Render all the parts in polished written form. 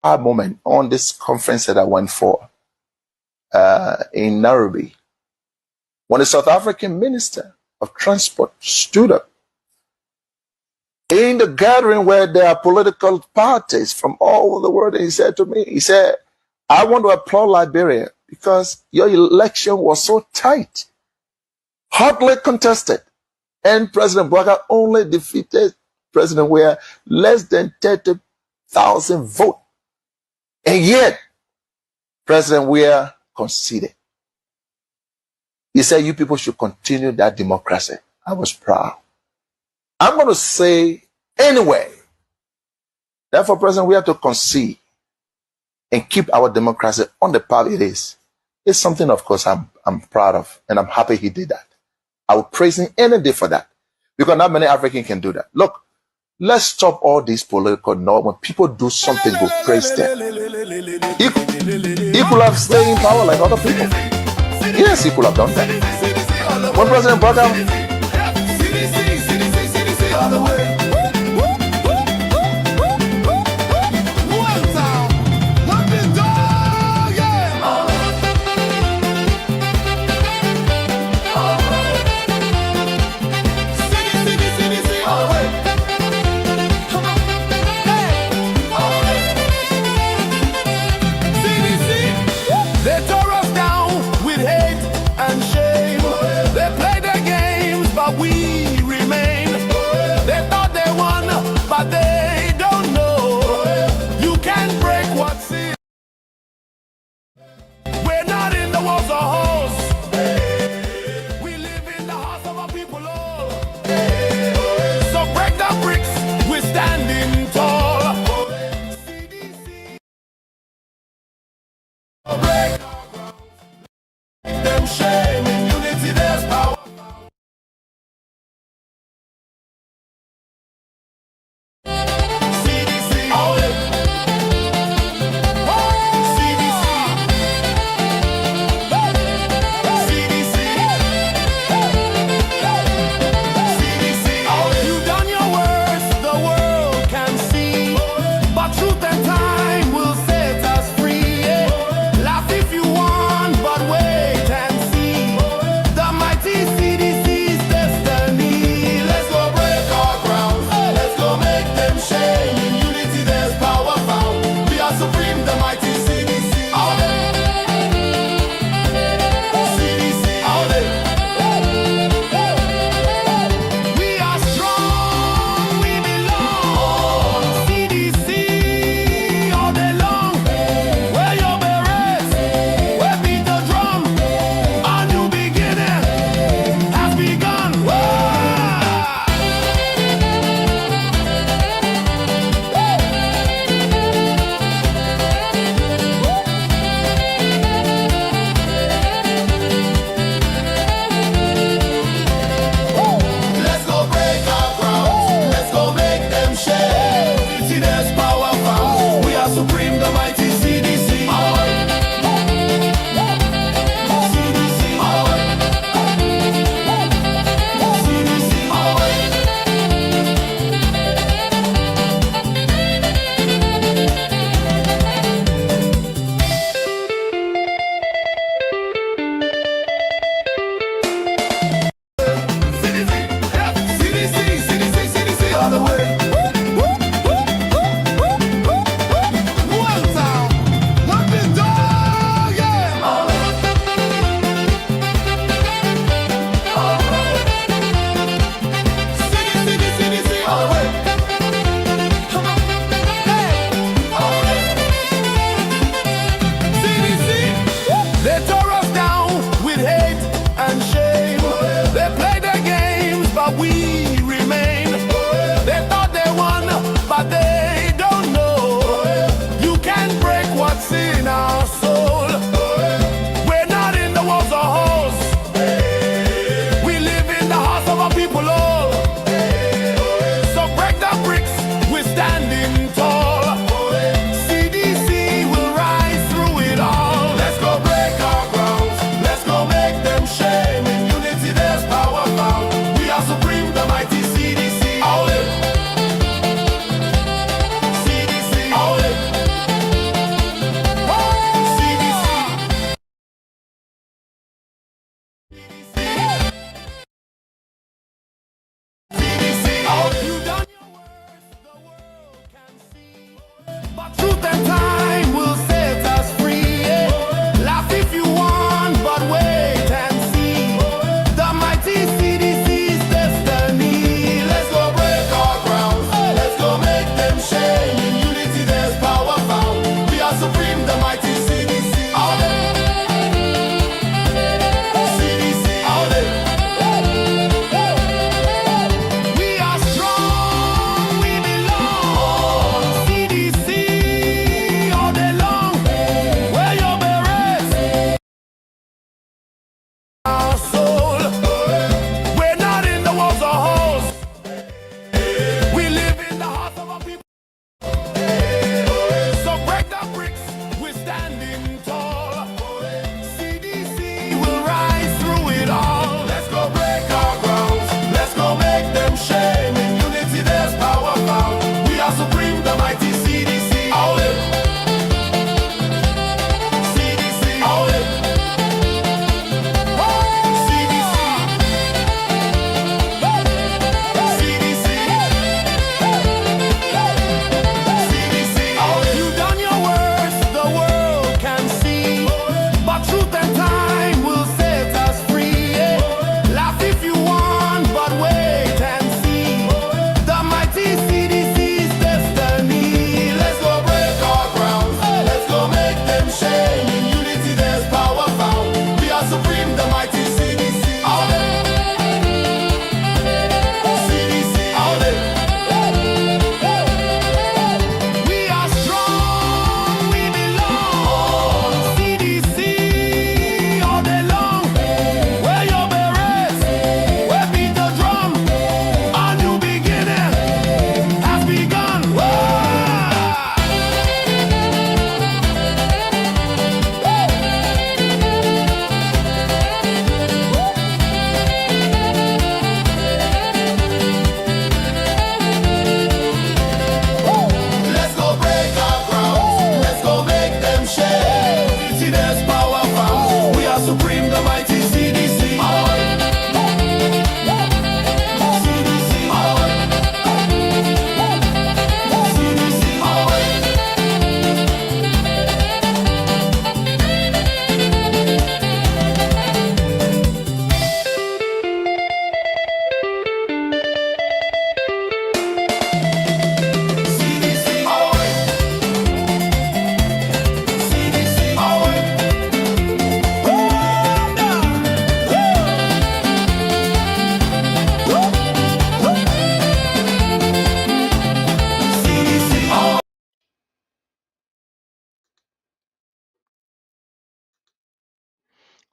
aha moment on this conference that I went for in Nairobi, when the South African Minister of Transport stood up in the gathering where there are political parties from all over the world, and he said to me, he said, I want to applaud Liberia because your election was so tight, hotly contested, and President Bouaga only defeated President Weah less than 30,000 votes. And yet, President Weah conceded. He said, you people should continue that democracy. I was proud. I'm going to say anyway, therefore, President, we have to concede and keep our democracy on the path it is. It's something, of course, I'm proud of, and I'm happy he did that. I will praise him any day for that, because not many Africans can do that. Look, let's stop all these political noise. When people do something, go praise them. He could have stayed in power like other people. Yes, he could have done that. When President Bouaga they tore us down with hate and shame. They played their game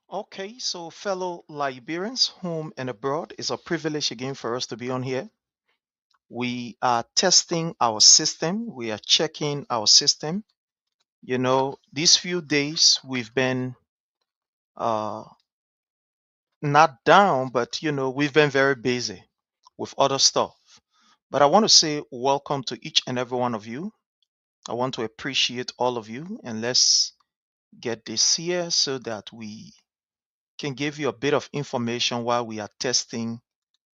Okay, so fellow Liberians, home and abroad, it's a privilege again for us to be on here. We are testing our system, we are checking our system. These few days we've been uh, not down, but we've been very busy with other stuff. But I want to say welcome to each and every one of you. I want to appreciate all of you, and let's get this here so that we can give you a bit of information while we are testing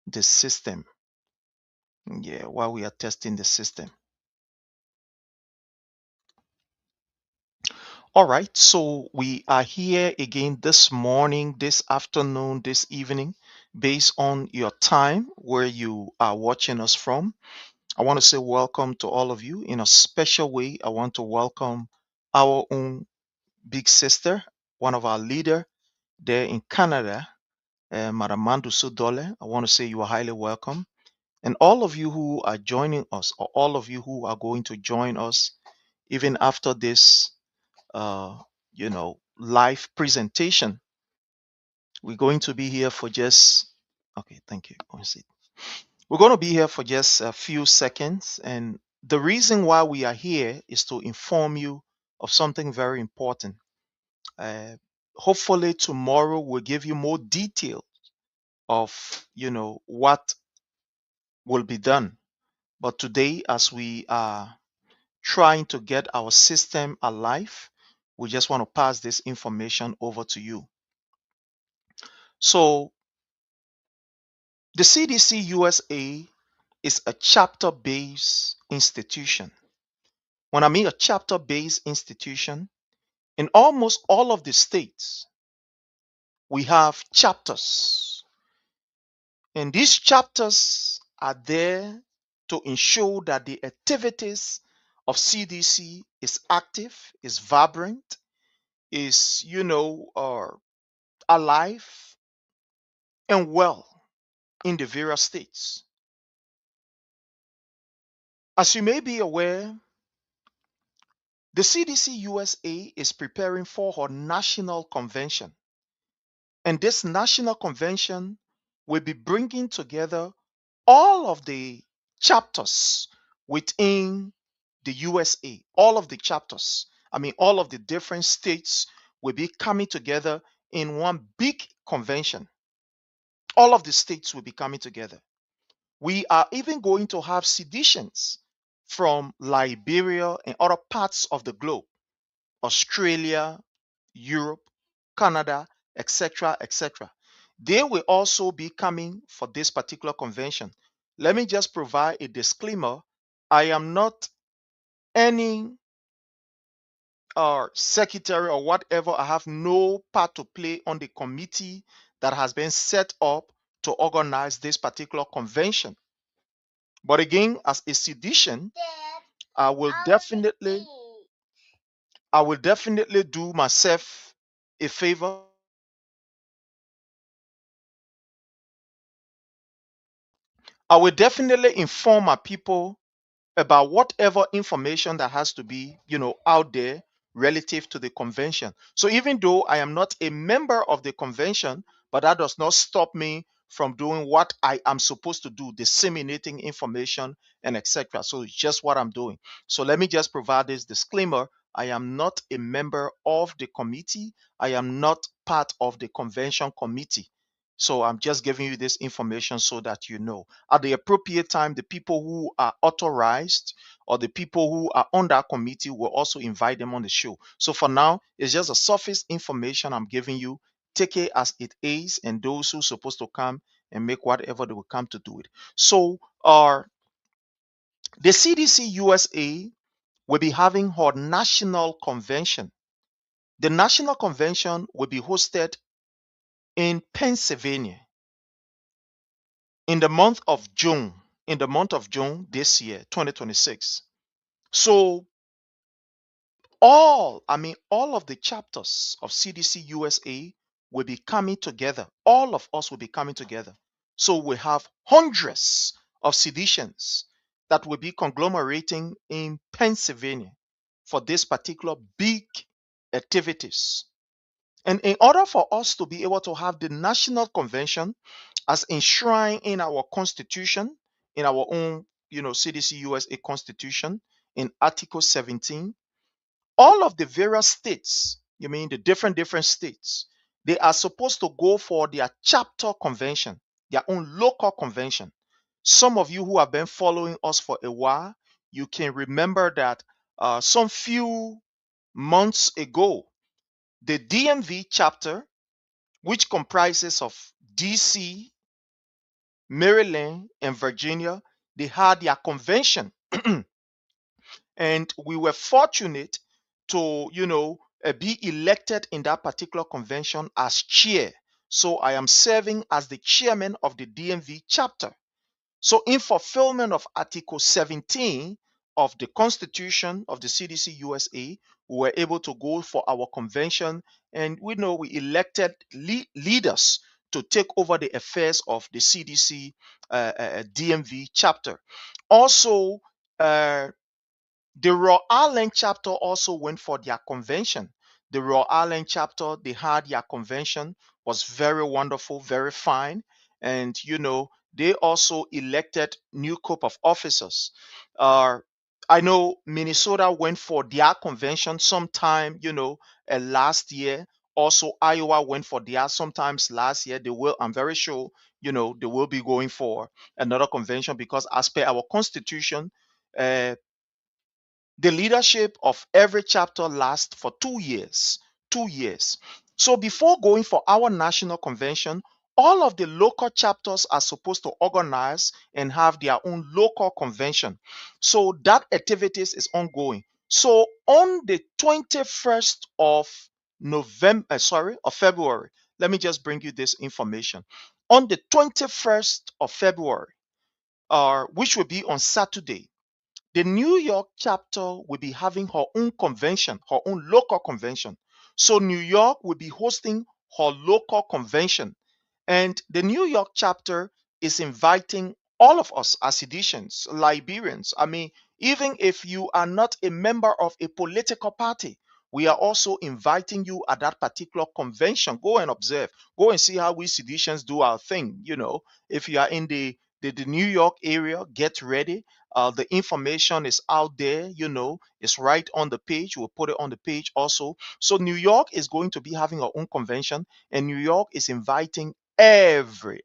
the system. Yeah, while we are testing the system. All right, so we are here again this morning, this afternoon, this evening, based on your time where you are watching us from. I want to say welcome to all of you. In a special way, I want to welcome our own big sister, one of our leader there in Canada, Madam Mandu Sudole. I want to say you are highly welcome. And all of you who are joining us, or all of you who are going to join us, even after this, uh, live presentation, we're going to be here for just, okay, thank you. One sec. We're going to be here for just a few seconds. And the reason why we are here is to inform you of something very important. Uh, Hopefully tomorrow we'll give you more detail of, what will be done. But today, as we are trying to get our system alive, we just want to pass this information over to you. So the CDC USA is a chapter based institution. When I mean a chapter based institution, in almost all of the states, we have chapters. And these chapters are there to ensure that the activities of CDC is active, is vibrant, is, alive and well in the various states. As you may be aware, the CDC USA is preparing for her national convention. And this national convention will be bringing together all of the chapters within the USA, all of the chapters. I mean, all of the different states will be coming together in one big convention. All of the states will be coming together. We are even going to have seditions from Liberia and other parts of the globe, Australia, Europe, Canada, etc., etc. They will also be coming for this particular convention. Let me just provide a disclaimer. I am not any secretary or whatever. I have no part to play on the committee that has been set up to organize this particular convention. But again, as a sedition, I will definitely I will definitely do myself a favor. I will definitely inform my people about whatever information that has to be, out there relative to the convention. So even though I am not a member of the convention, but that does not stop me from doing what I am supposed to do, disseminating information and etc. So it's just what I'm doing. So let me just provide this disclaimer. I am not a member of the committee. I am not part of the convention committee. So I'm just giving you this information so that you know. At the appropriate time, the people who are authorized or the people who are on that committee will also invite them on the show. So for now, it's just a surface information I'm giving you. Take it as it is, and those who are supposed to come and make whatever they will come to do it. So the CDC USA will be having her national convention. The national convention will be hosted in Pennsylvania in the month of June, this year, 2026. So all of the chapters of CDC USA will be coming together. All of us will be coming together. So we have hundreds of seditions that will be conglomerating in Pennsylvania for this particular big activities. And in order for us to be able to have the national convention as enshrined in our constitution, in our own, CDC-USA constitution, in Article 17, all of the various states, the different states, they are supposed to go for their chapter convention, their own local convention. Some of you who have been following us for a while, you can remember that some few months ago, the DMV chapter, which comprises of DC, Maryland, and Virginia, they had their convention. And we were fortunate to, be elected in that particular convention as chair. So I am serving as the chairman of the DMV chapter. So in fulfillment of Article 17 of the Constitution of the CDC-USA, we were able to go for our convention, and we elected leaders to take over the affairs of the CDC DMV chapter. Also, the Rhode Island chapter also went for their convention. The Rhode Island chapter, they had their convention, was very wonderful, very fine. And, they also elected new group of officers. I know Minnesota went for their convention sometime, last year. Also, Iowa went for their sometimes last year. I'm very sure, they will be going for another convention because as per our constitution, uh, the leadership of every chapter lasts for 2 years. 2 years. So before going for our national convention, all of the local chapters are supposed to organize and have their own local convention. So that activities is ongoing. So on the 21st of February, let me just bring you this information. On the 21st of February, which will be on Saturday, the New York chapter will be having her own convention, her own local convention. So New York will be hosting her local convention. And the New York chapter is inviting all of us as Haitians, Liberians. Even if you are not a member of a political party, we are also inviting you at that particular convention. Go and observe. Go and see how we Haitians do our thing. If you are in the New York area, get ready. The information is out there, it's right on the page. We'll put it on the page also. So New York is going to be having our own convention, and New York is inviting every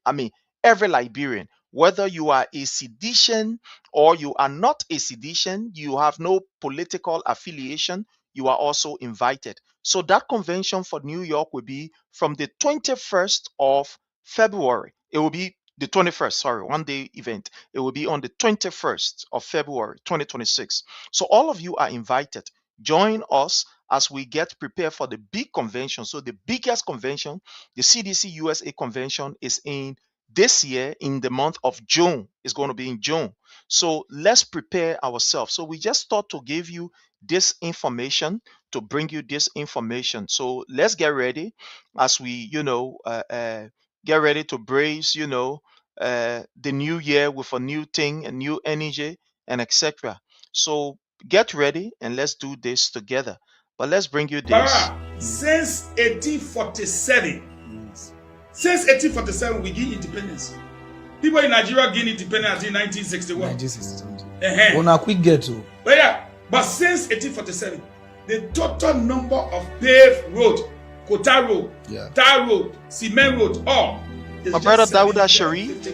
Liberian, whether you are a seditian or you are not a seditian, you have no political affiliation, you are also invited. So that convention for New York will be from the 21st of February. It will be the 21st, sorry, one day event. It will be on the 21st of February 2026. So all of you are invited. Join us as we get prepared for the big convention. So the biggest convention, the CDC-USA convention, is in this year in the month of June. It's going to be in June. So let's prepare ourselves. So we just thought to give you this information, to bring you this information. So let's get ready as we, get ready to brace, the new year with a new thing, a new energy, and etc. So get ready and let's do this together. But let's bring you this. Since 1847, since 1847, we gain independence. People in Nigeria gain independence in 1961. 1961. On a quick get to. But since 1847, the total number of paved road, Kota road, tar road, cement road, all. My brother Dawuda Sharif,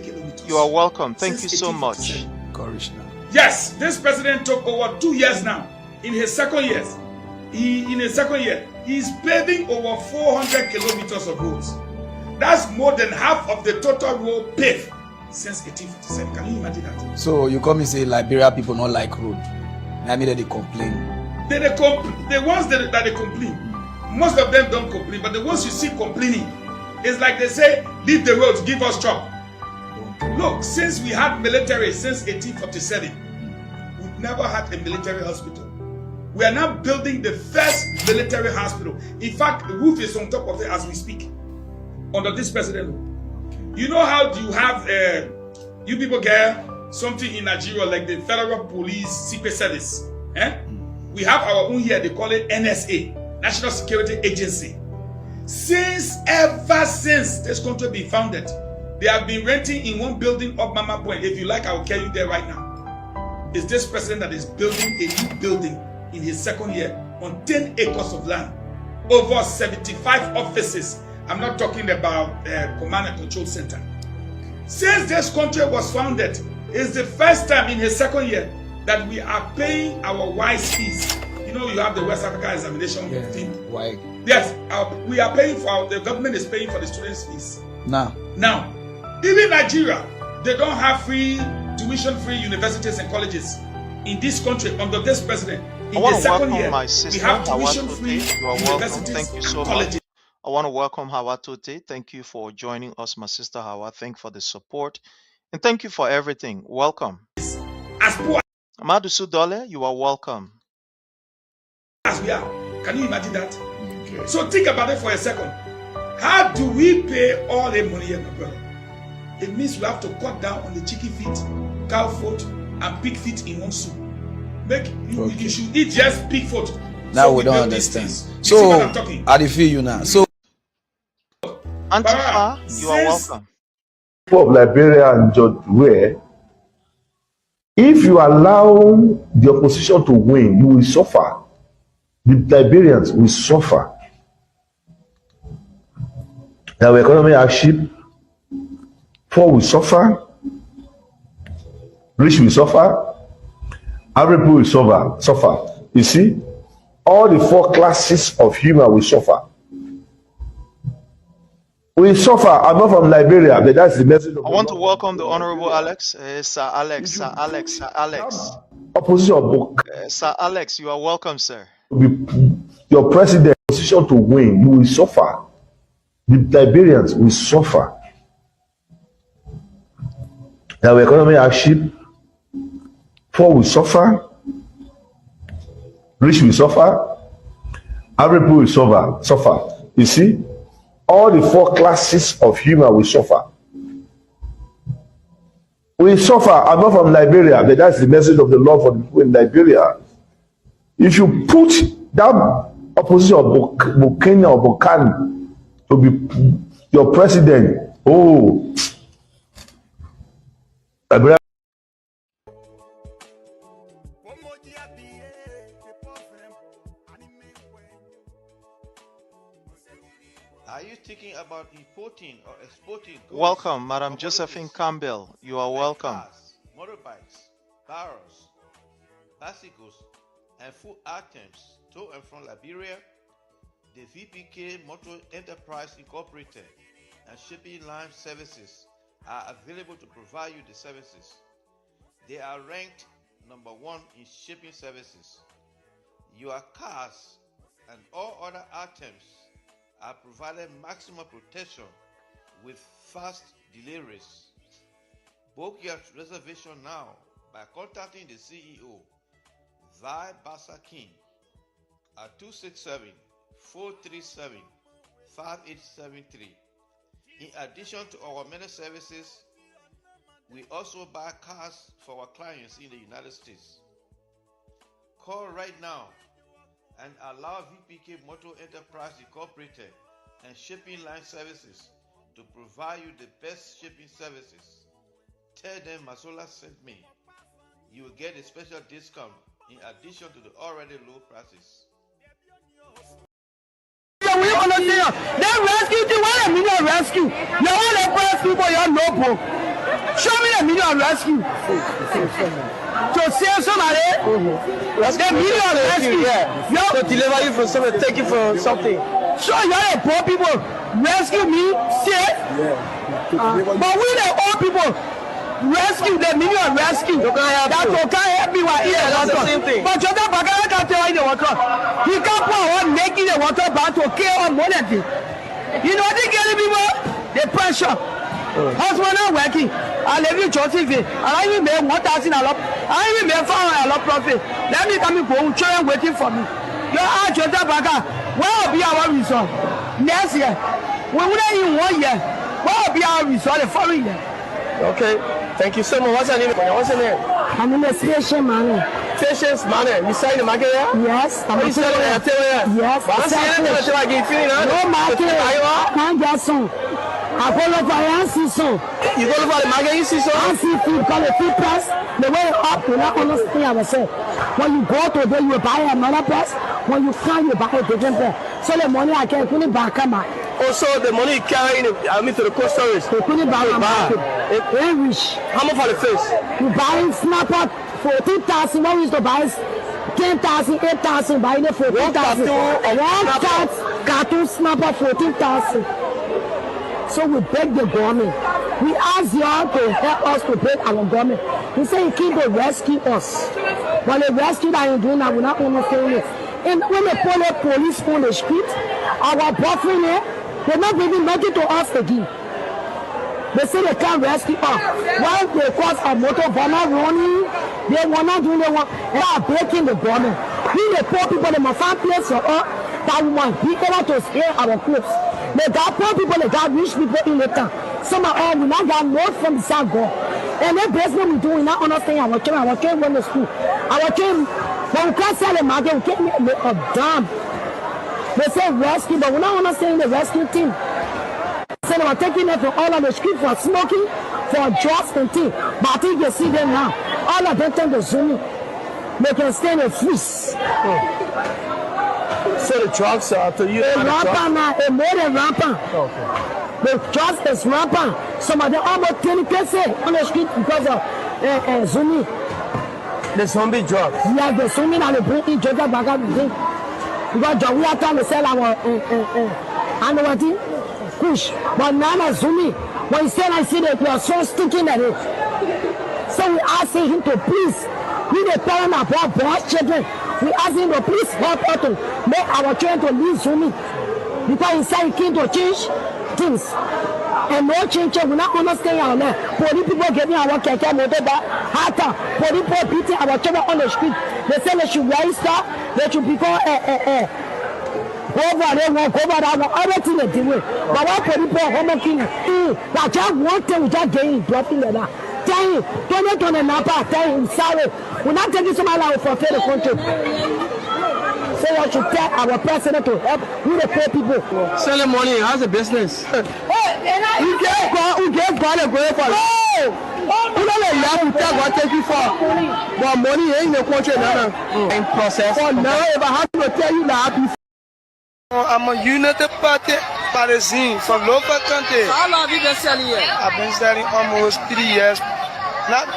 you are welcome. Thank you so much. Yes, this president took over 2 years now. In his second year, he's paving over 400 kilometers of roads. That's more than half of the total road paved since 1857. Can you imagine that? So you come and say Liberia people not like road. I mean that they complain. The ones that they complain, most of them don't complain, but the ones you see complaining, it's like they say, leave the roads, give us job. Look, since we had military since 1847, we've never had a military hospital. We are now building the first military hospital. In fact, the roof is on top of it as we speak, under this president. You know how do you have, you people get something in Nigeria like the Federal Police Secret Service? We have our own here, they call it NSA, National Security Agency. Ever since this country been founded, they have been renting in one building of Mama Point. If you like, I will tell you there right now. It's this president that is building a new building in his second year on 10 acres of land, over 75 offices. I'm not talking about command and control center. Since this country was founded, it's the first time in his second year that we are paying our wise fees. You know, you have the West Africa examination fee. Why? Yes, we are paying for, the government is paying for the students' fees. Now, even Nigeria, they don't have tuition-free universities and colleges. In this country, under this president, in the second year, we have tuition-free universities. Thank you so much. I want to welcome Hawa Tote. Thank you for joining us, my sister Hawa. Thank you for the support. And thank you for everything. Welcome. As poor Amadu Sudole, you are welcome. As we are. Can you imagine that? Okay. So think about it for a second. How do we pay all the money here, my brother? It means we have to cut down on the chicken feet, cow foot, and pig feet in one soup. You should eat just pig foot. Now so we don't understand. So I feel you now. So Antifa, you are welcome. Of Liberia and George, where if you allow the opposition to win, you will suffer. The Liberians will suffer. Our economy hardship, poor will suffer, rich will suffer, every people will suffer. You see, all the four classes of human will suffer. We suffer. I'm not from Liberia, but that's the message. I want to welcome the Honorable Alex. Sir Alex. Opposition. Sir Alex, you are welcome, sir. Your president position to win, you will suffer. The Liberians will suffer. Our economy hardship, poor will suffer, rich will suffer, every people will suffer. You see, all the four classes of human will suffer. We suffer. I'm not from Liberia, but that's the message of the Lord for the people in Liberia. If you put that opposition of Bukini or Bukani to be your president, Are you thinking about importing or exporting goods? Welcome, Madam Josephine Campbell. You are welcome. Cars, motorbikes, barrels, bicycles, and food items to and from Liberia? The VPK Motor Enterprise Incorporated and Shipping Line Services are available to provide you the services. They are ranked #1 in shipping services. Your cars and all other items are provided maximum protection with fast deliveries. Book your reservation now by contacting the CEO, Vi Basakin, at 267-437-5873. In addition to our many services, we also buy cars for our clients in the United States. Call right now and allow VPK Motor Enterprise Incorporated and Shipping Line Services to provide you the best shipping services. Tell them Masola sent me. You will get a special discount in addition to the already low prices. We understand. They rescue the one a million rescue. You want to press people your noble. Show me a million rescue. To save somebody. The million rescue. Yeah. To deliver you from something, take you from something. So you are the poor people. Rescue me, save. But we the old people. Rescue the million rescue. That can't help me while here. That's the same thing. But Jota Bagara can't tell you the water. He can't put on making the water back to kill on money. You know they get people the pressure. Husband not working. I leave you Joseph. I even made 1,000 a lot. I even made 500 a lot profit. Let me come and go. Children waiting for me. You are Jota Bagara. Where will be our result next year? We wouldn't even 1 year. Where will be our result the following year? Okay. Thank you so much. What's your name? What's your name? My name is Special Manu. Patience, man. You selling the market here? Yes. You selling it? Yes. But I see anything that you like getting feeling, huh? No market. Can't get some. I go look for an season. You go look for the market, you see so? I see food, call it food press. The way up, you not understand ourselves. When you go to there, you buy another press. When you come, you buy a different press. So the money I can put it back on my. Also, the money you carry in, to the cold storage. They put it back on my. Very rich. How much for the fish? You buy snapper 14,000. What we used to buy 10,000, 8,000. Buy it for 14,000. One cartoon snapper 14,000. So we beg the government. We ask y'all to help us to beg our government. He said he came to rescue us. But the rescue that he's doing that, we're not understanding it. And when they pull the police on the street, our boyfriend here, they're not bringing nothing to us again. They say they can't rescue us. Why they cause a motor bomber running? They were not doing the one. They are breaking the government. We the poor people, they must find place for us that we must be able to scare our clothes. They got poor people, they got rich people in the town. Some of us, we not got north from the south go. And that business we do, we not understand our children went to school. Our children, when we can't sell the market, we can't make a damn. They say rescue, but we not understanding the rescue team. So they were taking them from all of the street for smoking, for drugs and things. But I think you see them now. All of them turn to zoom in. They can stay in the freeze. So the drugs are to you? Rampant now, more than rampant. Okay. The drugs is rampant. Some of them almost 20% on the street because of zooming. The zombie drugs? Yeah, the zooming and they bring in drugs back up the thing. Because we are trying to sell our push. But now the zooming. When you say I see that we are so stinking at it. So we asking him to please, we the parent of our boys children. We ask him to please help us to make our children to leave zooming. Because he said he came to change things. And no change, we not understand our land. Police people getting our keke motor back. Hata, police people beating our children on the street. They say they should wear stuff, they should become go over there, walk over that one, everything they do. But what police people are home killing? That just one thing we just getting dropping like that. Tell him, don't Napa, tell him sorry. We're not taking somebody like for the country. So we should tell our president to help we the poor people. Selling money, how's the business? We get God and go for it. We don't let you tell God take you for. But money ain't in the country now. In process. For now, if I have to tell you that I'm a United Party partisan from local country. So how long have you been selling here? I've been selling almost 3 years. Not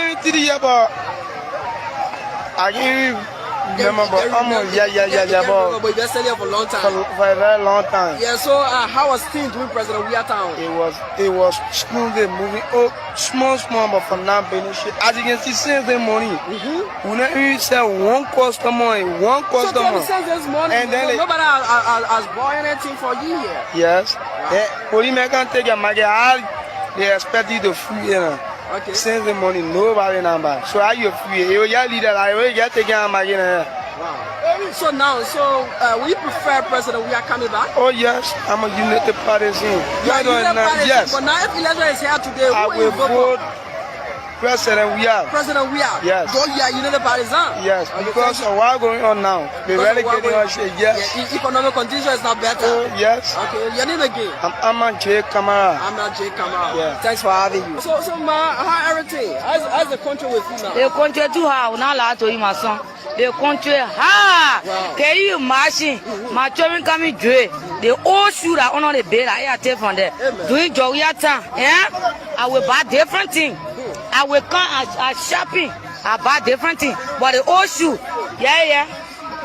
even 3 years, but I can't remember. But almost, yeah. But you've been selling here for a long time. For a very long time. Yeah, so how was things doing President Weah Town? It was smoothly moving. Oh, small, but for now, benefit. As you can see, since the morning, we not even sell one customer. So since this morning, and then nobody has bought anything for you here? Yes. Police can take your market. They expect you to free, you know. Okay. Since the morning, nobody number. So how you free? You leader, I will get taken out market. Wow. So now, will you prefer President Weah coming back? Oh yes, I'm a United Partisan. Yes. But now if election is here today, I will vote President Weah. President Weah? Yes. So you are United Partisan? Yes, because of what's going on now. The relegating us, yes. Yeah, economic condition is not better. Oh, yes. Okay, your name again? I'm J. Kamara. I'm not J. Kamara. Yeah. Thanks for having you. So ma, how everything? How's the country with you now? The country too hard. Now la to my son. The country hard. Wow. Can you imagine? My children coming dre. The old shoe that on the bed I take from there. Doing Joya time. Yeah. I will buy different things. I will come as shopping. I buy different things. But the old shoe, yeah.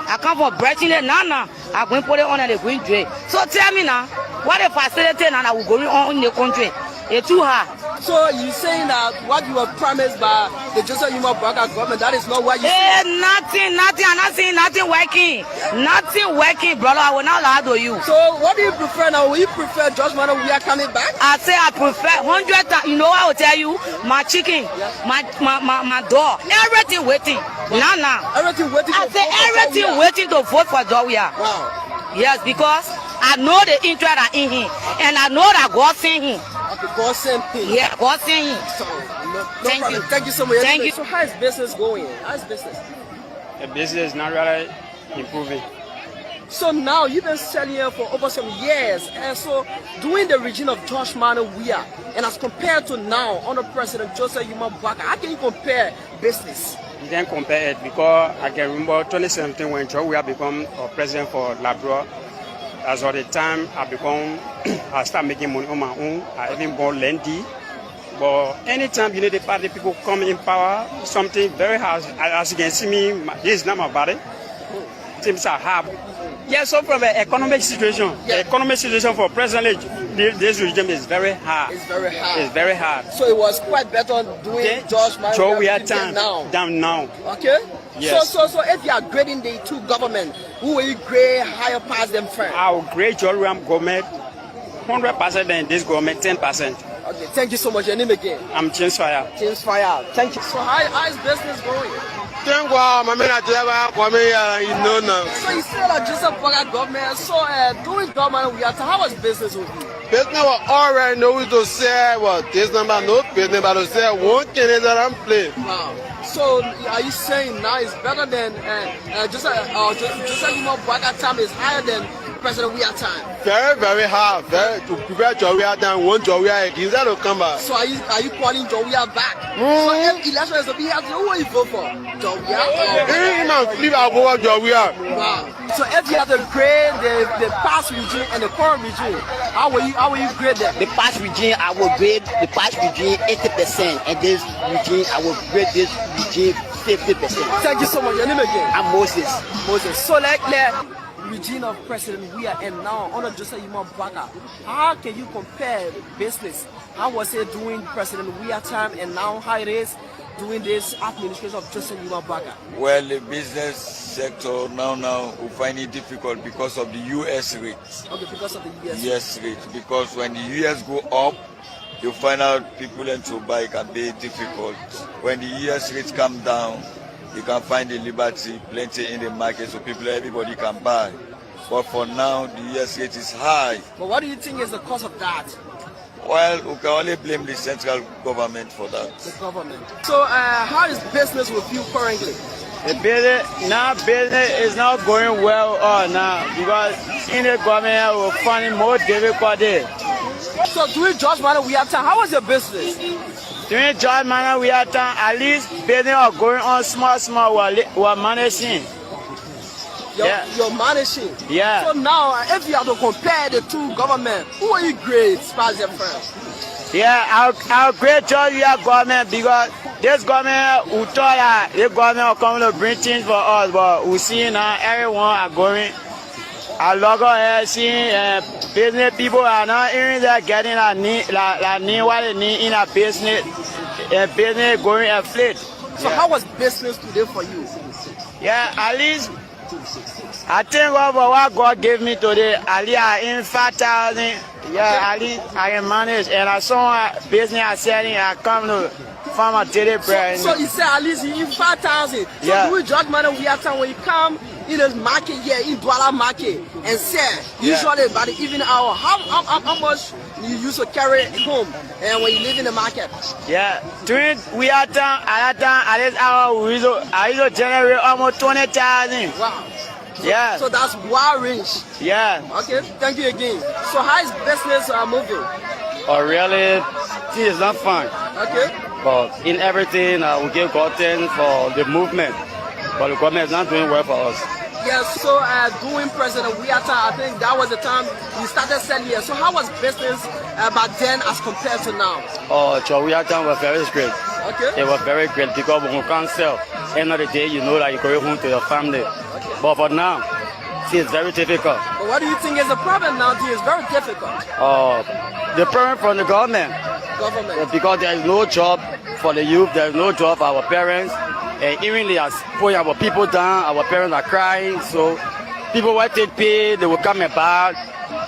I come from Breaching it now. I'm going to put it on the green tray. So tell me now, what the facility now that will go on in the country? It's too hard. So you saying that what you were promised by the Joseph Yuma Burger government, that is not what you say? Nothing. I'm not saying nothing working. Nothing working, brother. I will not lie to you. So what do you prefer now? Will you prefer Judge Mano we are coming back? I say I prefer 100 times. You know what I will tell you? My chicken, my dog, everything waiting. Now. Everything waiting. I say everything waiting to vote for Dawia. Wow. Yes, because I know the interest are in him, and I know that God sent him. Okay, God sent him. Yeah, God sent him. So, Thank you. Thank you so much. Thank you. So how is business going? How is business? The business is not really improving. So now you've been selling here for over some years, and so during the regime of George Manuel Weah, and as compared to now under President Joseph Yuma Baka, how can you compare business? You can't compare it because I can remember 2017 when George Weah became president for Labrador. As of the time I start making money on my own. I even bought Lendy. But anytime the party people come in power, something very hard. As you can see me, this is not my body. Things are hard. Yeah, so from the economic situation, the economic situation for presently, this regime is very hard. It's very hard. It's very hard. So it was quite better doing George Manuel Weah down now. Okay. Yes. So if you are grading the two government, who will you grade higher past them first? I will grade George Weah government 100% than this government 10%. Okay. Thank you so much. Your name again? I'm James Fire. James Fire. Thank you. So how is business going? Thank God, my man, So you said that Joseph Baka government. So doing government, how was business with you? business was already know to say what this number no business, but to say one thing that I'm playing. Wow. So are you saying now it's better than Joseph Yuma Baka time is higher than President Weah time? Very, very hard. To prepare George Weah time, one George Weah again, that will come back. So are you calling George Weah back? So if election is to be held, who will you vote for? George Weah? Wow. So if you have to grade the past regime and the current regime, how will you grade them? The past regime, I will grade the past regime 80%, and this regime, I will grade this regime 50%. Thank you so much. Your name again? I'm Moses. Moses. So like the regime of President Weah and now under Joseph Yuma Baka, how can you compare business? How was it during President Weah time and now how it is during this administration of Joseph Yuma Baka? Well, the business sector now will find it difficult because of the US rate. Okay, because of the US yes rate. Because when the US go up, you find out people and to buy can be difficult. When the US rates come down, you can find the liberty plenty in the market, so everybody can buy. But for now, the US rate is high. But what do you think is the cause of that? Well, we can only blame the central government for that. The government. So how is business with you currently? The business is not going well now because in the government we're finding more difficulty. So during George Manuel Weah time, how was your business? During George Manuel Weah time, at least business are going on small we're managing. You're managing. Yeah. So now, if you have to compare the two governments, who are you grade as your first? Yeah, I'll grade George Weah government because this government we thought that this government will come to bring things for us, but we see now everyone are going. I log on seeing business people are not even there getting a need what they need in a business. Business going afloat. So how was business today for you? Yeah, at least I think what God gave me today, at least I in 5,000. Yeah, at least I can manage. And I saw a business I said I come to farm a daily bread. So you said at least you in 5,000. So yeah. Do we judge man we have time when you come in the market here in Douala market and sell usually by the evening hour? How much you used to carry home and when you live in the market? Yeah, during we are time at this hour I used to generate almost 20,000. Wow. Yeah. So that's wide range. Yeah. Okay, thank you again. So how is business moving? Oh really, this is not fun. Okay. But in everything we give God thanks for the movement. But the government is not doing well for us. Yes, so during President Weah time, I think that was the time you started selling here. So how was business back then as compared to now? Oh, Weah time was very great. Okay. It was very great because when you can't sell, end of the day you know that you go home to your family. Okay. But for now, it's very difficult. But what do you think is the problem now? It's very difficult. The problem from the government. Because there is no job for the youth, there is no job for our parents. And even they are putting our people down, our parents are crying. So people will take pay, they will come back.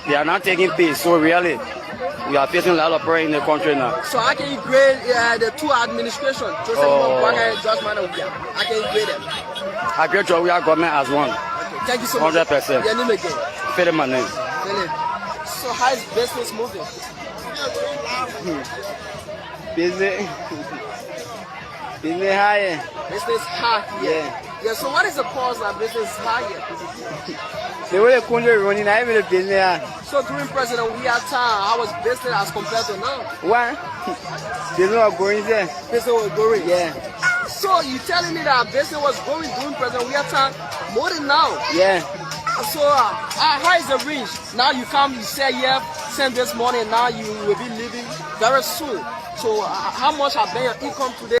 They are not taking pay. So really, we are facing a lot of pressure in the country now. So how can you grade the two administrations, Joseph Yuma Baka and George Manuel Weah? How can you grade them? I grade George Weah government as one. Okay, thank you so much. 100%. Your name again? Philip, my name. Philip. So how is business moving? Business. Business higher. Business high here. Yeah, so what is the cause that business is high here? The way the country running, I even business high. So during President Weah time, how was business as compared to now? What? Business was going there. Business was growing? Yeah. So you telling me that business was growing during President Weah time more than now? Yeah. So how is the range? Now you come, you say yeah, send this money, and now you will be leaving very soon. So how much have been your income today?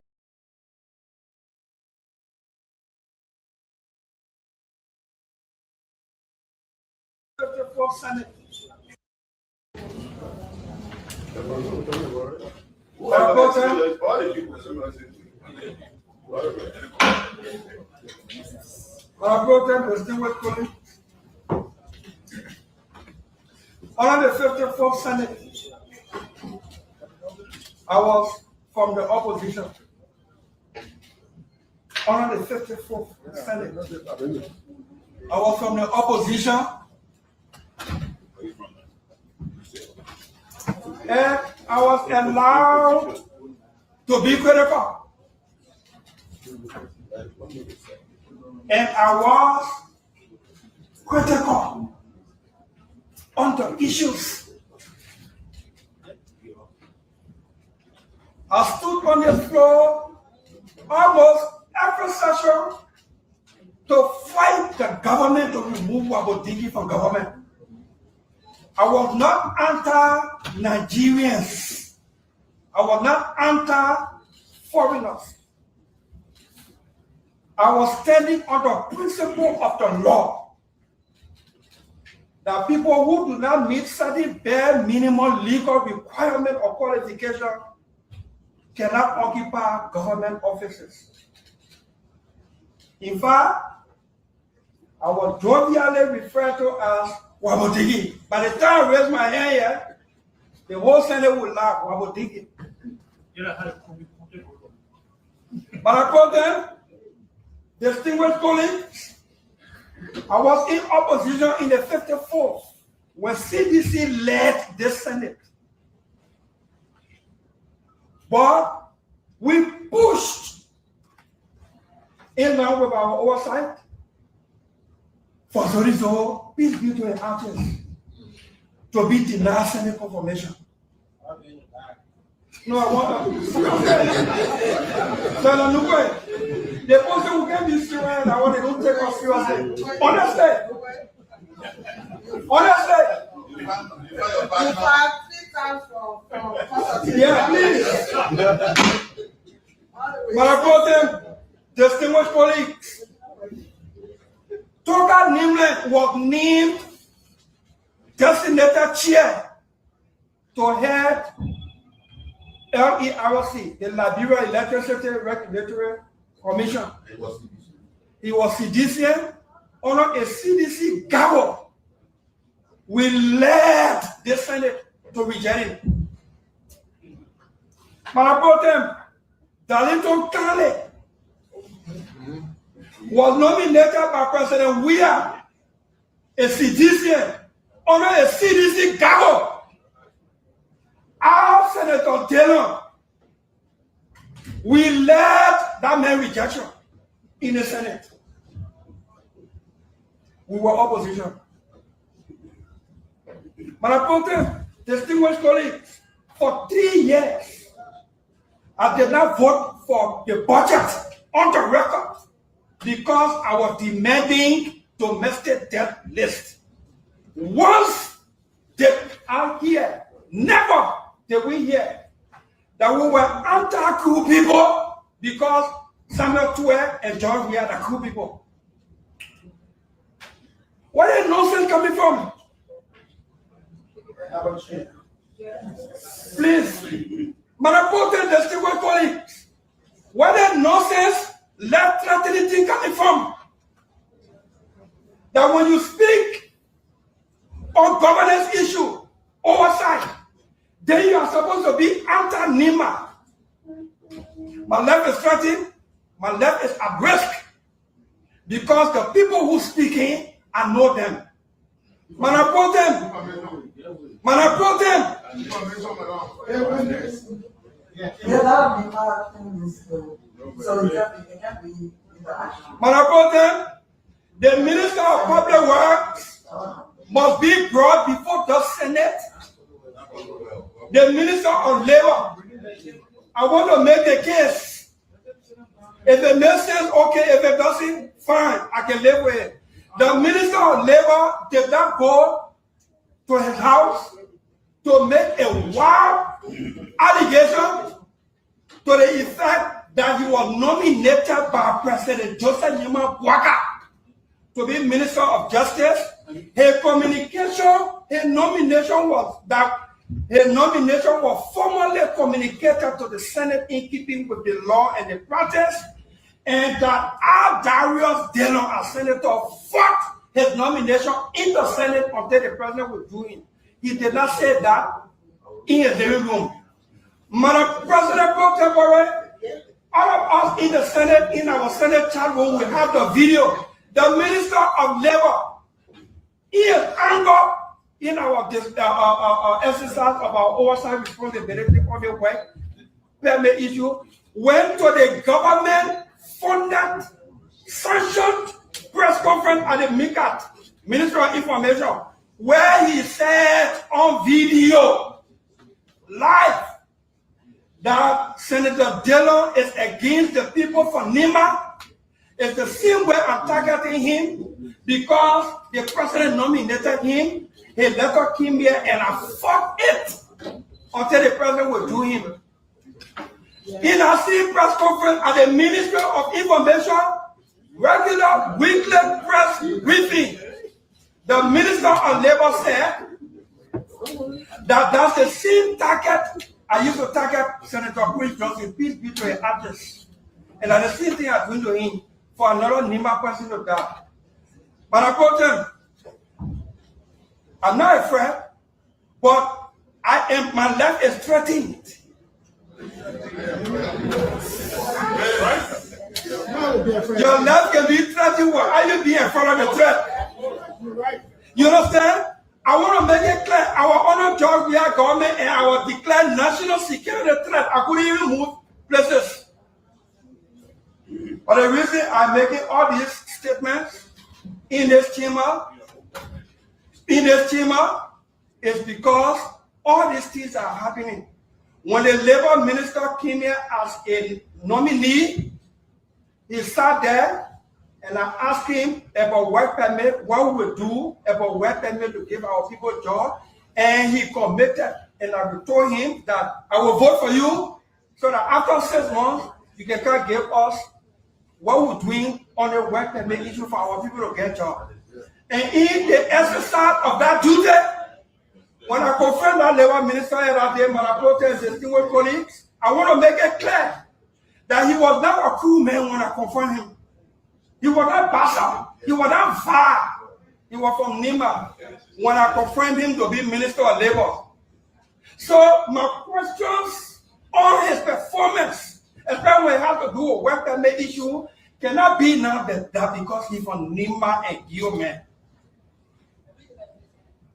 On the 54th Senate, I was from the opposition. On the 54th Senate, I was from the opposition. And I was allowed to be critical. And I was critical on the issues. I stood on this floor almost every session to fight the government to remove Wabodigi from government. I was not anti-Nigerians. I was not anti-foreigners. I was standing on the principle of the law that people who do not meet certain bare minimum legal requirement or qualification cannot occupy government offices. In fact, I was jovially referred to as Wabodigi. By the time I raised my hand here, the whole Senate would laugh, Wabodigi. But I told them, distinguished colleagues, I was in opposition in the 54th when CDC led this Senate. But we pushed in line with our oversight for Zorizo, peace be to an artist, to be denied Senate confirmation. No, I want to. The person who gave me serious, I want to don't take us seriously. Honestly. Yeah, please. But I told them, distinguished colleagues, Toga Nimlet was named designated chair to head LERC, the Liberia Electricity Regulatory Commission. He was CDCN under a CDC gavel. We led the Senate to reject him. But I brought them, Darlington Kale was nominated by President Weah, a CDCN under a CDC gavel. Our Senator Taylor, we led that man rejection in the Senate. We were opposition. But I told them, distinguished colleagues, for 3 years, I did not vote for the budget on the record because I was demanding domestic debt list. Once they are here, never did we hear that we were anti-coup people because Samuel Tue and John, we are the coup people. Where is nonsense coming from? Please, Manapote, distinguished colleagues, where is nonsense, left-threatening thing coming from? That when you speak on governance issue, oversight, then you are supposed to be anti-NIMA. My left is threatened, my left is at risk because the people who speaking, I know them. Man, I brought them. Madam, the Minister of Public Works must be brought before the Senate. The Minister of Labor, I want to make a case. If it makes sense, okay. If it doesn't, fine, I can live with it. The Minister of Labor did not go to his house to make a wild allegation to the effect that he was nominated by President Joseph Nima Bwaka to be Minister of Justice. His nomination was formally communicated to the Senate in keeping with the law and the practice, and that our Darius Dillon, as senator, fought his nomination in the Senate until the president withdrew him. He did not say that in his living room. Madam President, all of us in the Senate, in our Senate chat room, we have the video. The Minister of Labor, he is angered in our exercise of our oversight responsibility on the work permit issue, went to the government-funded, sanctioned press conference at the MICAT, Ministry of Information, where he said on video, live, that Senator Dillon is against the people from Nima. It's the same way I'm targeting him because the president nominated him. He letter came here and I fought it until the president withdrew him. In our same press conference at the Ministry of Information, regular weekly press briefing, the Minister of Labor said that that's the same target I used to target Senator Chris Johnson, peace be to his address. And that's the same thing I'm doing to him for another Nima person to die. But I told him, I'm not afraid, but my life is threatened. Your life can be threatened. Why are you being afraid of the threat? You understand? I want to make it clear. Our honored Georgia government and our declared national security threat, I couldn't even move places. But the reason I'm making all these statements in this chamber is because all these things are happening. When the labor minister came here as a nominee, he sat there and I asked him about work permit, what we would do about work permit to give our people a job, and he committed. And I told him that I will vote for you so that after 6 months, you can come give us what we're doing on the work permit issue for our people to get jobs. And in the exercise of that duty, when I confirmed that labor minister that day, my protest distinguished colleagues, I want to make it clear that he was not a cool man when I confirmed him. He was not Basa. He was not Va. He was from Nima when I confirmed him to be Minister of Labor. So my questions on his performance, especially when it has to do with work permit issue, cannot be now that because he's from Nima and Guillaume.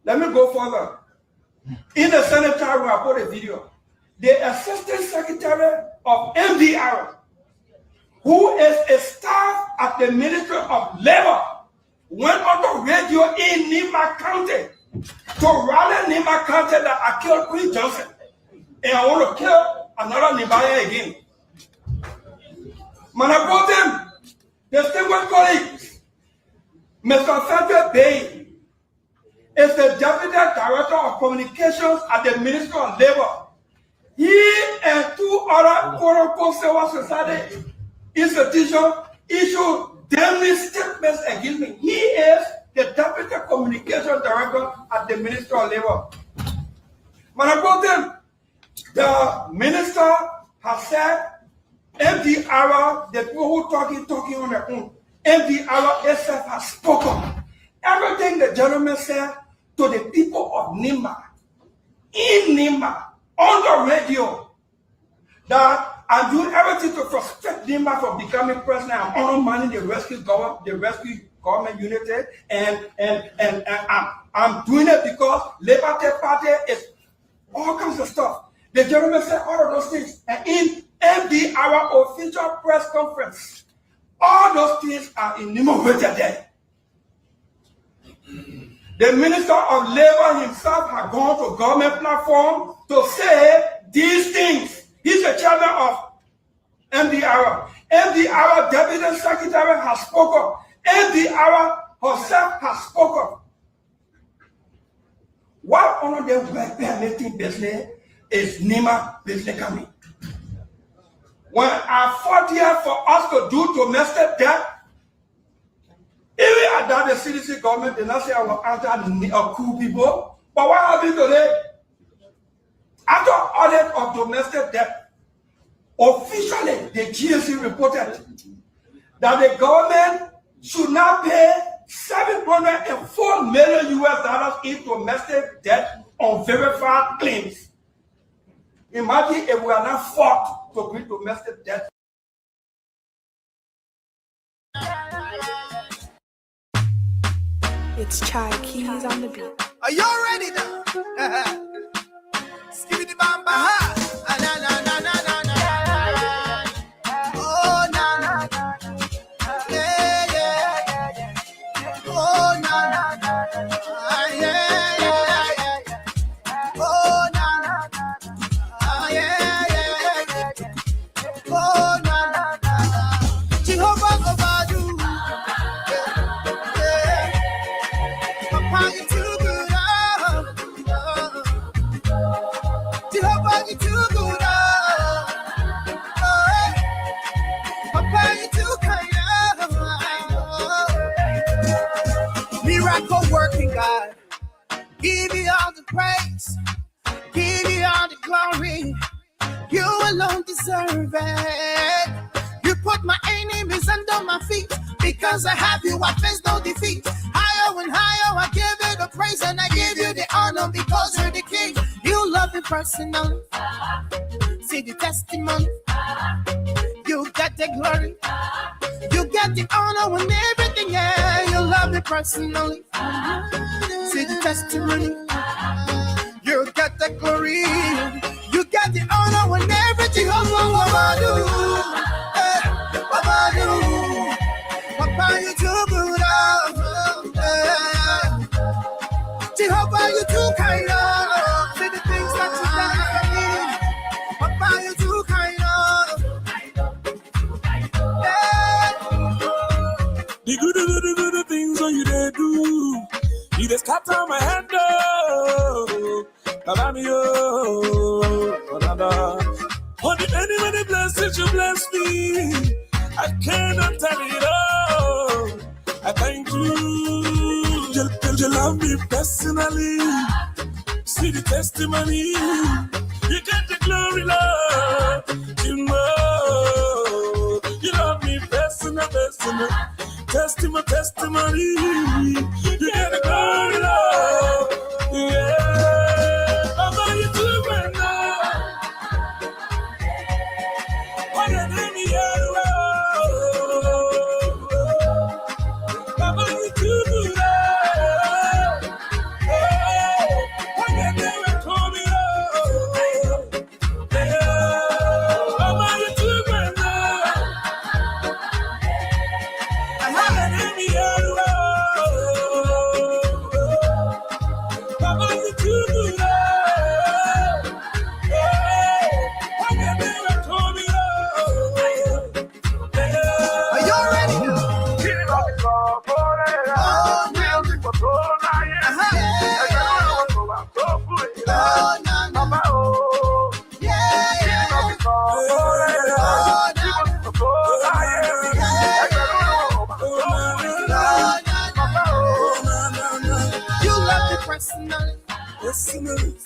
Let me go further. In the Senate chat room, I put a video. The Assistant Secretary of MDR, who is a staff at the Ministry of Labor, went on the radio in Nima County to rally Nima County that I killed Chris Johnson. And I want to kill another Nibaya again. Manapotem, distinguished colleagues, Mr. Frederick Bay is the Deputy Director of Communications at the Ministry of Labor. He and 2 other quote-unquote civil society institutions issued damning statements against me. He is the Deputy Communications Director at the Ministry of Labor. Manapotem, the minister has said MDR, the people who talking on their own, MDR itself has spoken. Everything the gentleman said to the people of Nima, in Nima, on the radio, that I'm doing everything to frustrate Nima from becoming president. I'm undermining the rescue government unity, and I'm doing it because Labour Party is all kinds of stuff. The gentleman said all of those things, and in MD, our official press conference. All those things are enumerated there. The Minister of Labor himself had gone to government platform to say these things. He's the chairman of MDR. MDR Deputy Secretary has spoken. MDR herself has spoken. What one of them were permitting business is Nima business coming. When I fought here for us to do domestic debt, even at that the CDC government did not say I will answer cool people. But what happened today? After audit of domestic debt, officially the GSC reported that the government should not pay $704 million US in domestic debt on verified claims. Imagine if we are not fought to bring domestic debt. It's Chai Keys on the beat. Are you ready now? Skip it, bam, bam. Na na na na na na. Oh na na. Yeah yeah yeah. Oh na na. Yeah yeah yeah. Oh na na. Yeah yeah yeah. Oh na na. Jehovah over you. Papa, you too good, Jehovah, you too good, Papa, you too kind, Miracle working God, give you all the praise, give you all the glory, you alone deserve it. You put my enemies under my feet, because I have you, I face no defeat. Higher and higher, I give you the praise and I give you the honor because you're the king. You love me personally. See the testimony. You get the glory. You get the honor and everything. Yeah, you love me personally. See the testimony. You get the glory. You get the honor and everything. What about you? Papa, you too good, Jehovah, you too kind, see the things that you done for me. Papa, you too kind, The good things that you they do, you just scatter my hand, on the many blessings you bless me, I cannot tell it all. I thank you. You love me personally. See the testimony. You get the glory, Lord. You know. You love me personal. Testimony. You get the glory, Lord. Yeah. Mama, you do right now. What a name you are.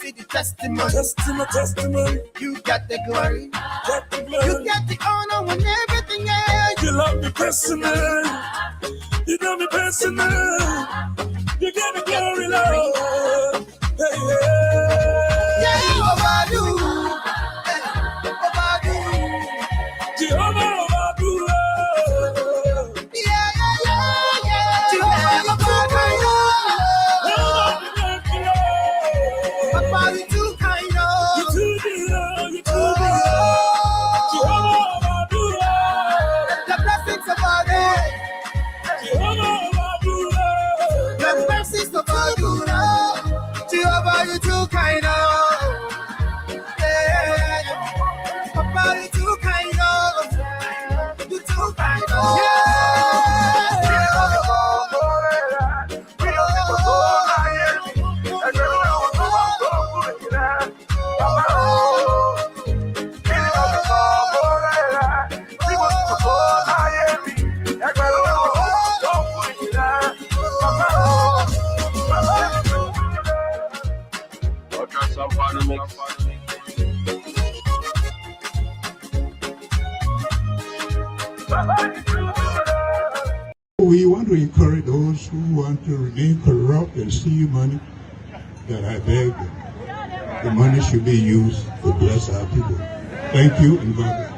See the testimony. You get the glory. You get the honor and everything. Yeah. You love me personal. You know me personal. You get the glory, Lord. Yeah, Obadu. Jehovah Obadu. Yeah. Jehovah Obadu. Papa, you too kind, you too good, too kind of. Yeah. Papa, you too kind of. You too kind of. We want to encourage those who want to remain corrupt and steal money, that I beg them. The money should be used to bless our people. Thank you and God bless.